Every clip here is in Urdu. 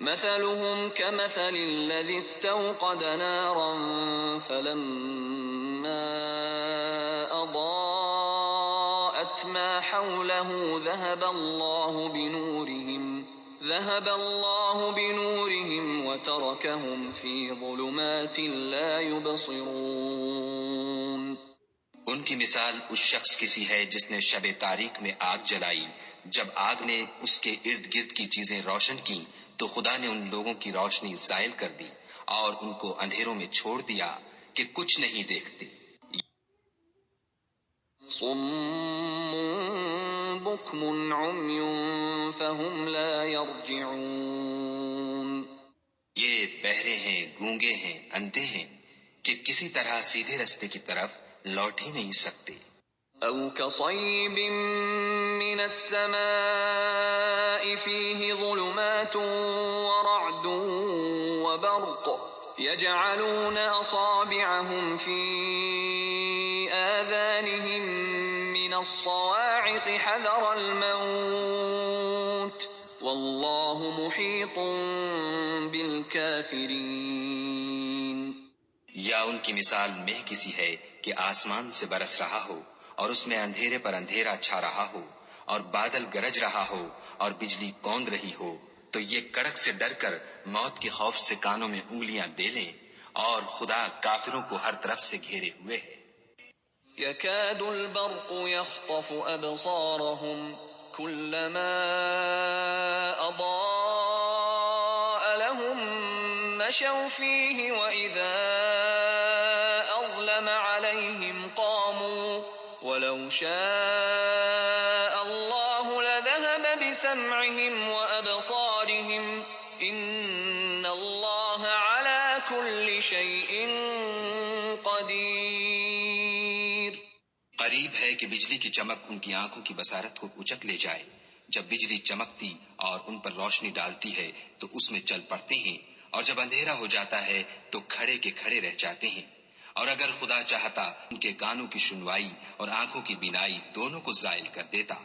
مثلهم كمثل الذي استوقد نارا فلما أضاءت ما حوله ذهب الله بنورهم وتركهم في ظلمات لا يبصرون. ان کی مثال اس شخص کی سی ہے جس نے شب تاریک میں آگ جلائی، جب آگ نے اس کے ارد گرد کی چیزیں روشن کی تو خدا نے ان لوگوں کی روشنی زائل کر دی اور ان کو اندھیروں میں چھوڑ دیا کہ کچھ نہیں دیکھتے. صم بكم عمي فهم لا يرجعون. یہ بہرے ہیں، گونگے ہیں، اندھے ہیں کہ کسی طرح سیدھے رستے کی طرف لوٹ ہی نہیں سکتے. أو كصيب من السماء فيه ظلمات ورعد وبرق يجعلون أصابعهم في آذانهم من الصواعق حذر الموت والله محيط بالكافرين. یا ان کی مثال مہ کسی ہے کہ آسمان سے برس رہا ہو اور اس میں اندھیرے پر اندھیرا چھا رہا ہو اور بادل گرج رہا ہو اور بجلی کوند رہی ہو تو یہ کڑک سے ڈر کر موت کے خوف سے کانوں میں انگلیاں دے لیں، اور خدا کافروں کو ہر طرف سے گھیرے ہوئے ہے. يكاد البرق يخطف أبصارهم كلما أضاء لهم مشوا فيه وإذا أظلم عليهم قاموا ولو شاء الله لذهب بسمعهم وأبصارهم إن الله على كل شيء قدير. قریب ہے کہ بجلی کی چمک ان کی آنکھوں کی بصارت کو اچک لے جائے. جب بجلی چمکتی اور ان پر روشنی ڈالتی ہے تو اس میں چل پڑتے ہیں، اور جب اندھیرا ہو جاتا ہے تو کھڑے کے کھڑے رہ جاتے ہیں. اور اگر خدا چاہتا ان کے کانوں کی سنوائی اور آنکھوں کی بینائی دونوں کو زائل کر دیتا.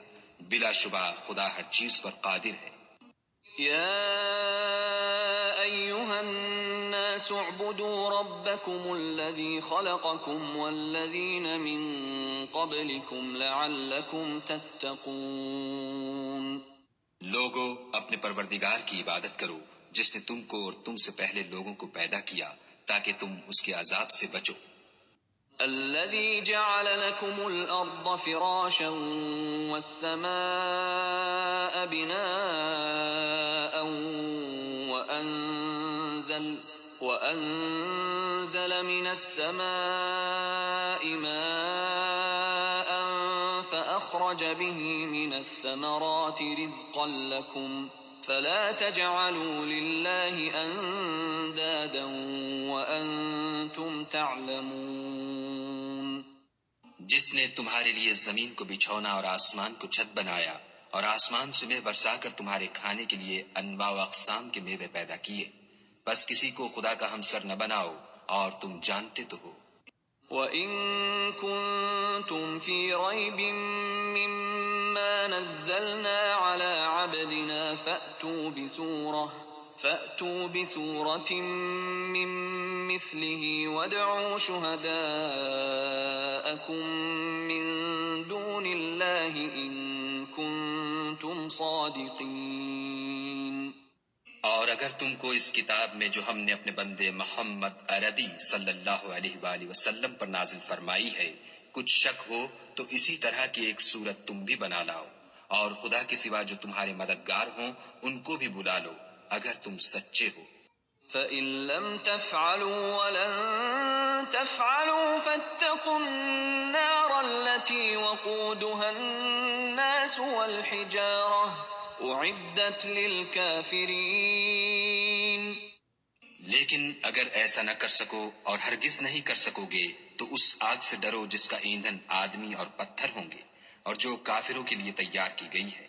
بلا شبہ خدا ہر چیز پر قادر ہے. يا أيها الناس اعبدوا ربكم الذي خلقكم والذين من قبلكم لعلكم تتقون. لوگو اپنے پروردگار کی عبادت کرو جس نے تم کو اور تم سے پہلے لوگوں کو پیدا کیا تاکہ تم اس کے عذاب سے بچو. الذي جعل لكم الأرض فراشا والسماء بناء وأنزل من السماء ماء فأخرج به من الثمرات رزقا لكم فلا تجعلوا لله أندادا وأنتم تعلمون. جس نے تمہارے لیے زمین کو بچھونا اور آسمان کو چھت بنایا اور آسمان سے میوے برسا کر تمہارے کھانے کے لیے انواع و اقسام کے میوے پیدا کیے، بس کسی کو خدا کا ہمسر نہ بناؤ اور تم جانتے تو ہو. وَإِن كُنتُمْ فِي رَيْبٍ مِّمَّا نَزَّلْنَا عَلَىٰ عَبْدِنَا فَأْتُوا بِسُورَةٍ مِّن مِّثْلِهِ وَادْعُوا شُهَدَاءَكُم مِّن دُونِ اللَّهِ إِن كُنتُمْ صَادِقِينَ. اور اگر تم کو اس کتاب میں جو ہم نے اپنے بندے محمد عربی صلی اللہ علیہ وآلہ وسلم پر نازل فرمائی ہے کچھ شک ہو تو اسی طرح کی ایک صورت تم بھی بنا لاؤ، اور خدا کے سوا جو تمہارے مددگار ہوں ان کو بھی بلا لو اگر تم سچے ہو. فَإِن لَّمْ تَفْعَلُوا وَلَن تَفْعَلُوا فَاتَّقُوا النَّارَ الَّتِي وَقُودُهَا النَّاسُ وَالْحِجَارَةُ اعدت للکافرین. لیکن اگر ایسا نہ کر سکو اور ہرگز نہیں کر سکو گے تو اس آگ سے ڈرو جس کا ایندھن آدمی اور پتھر ہوں گے اور جو کافروں کے لیے تیار کی گئی ہے.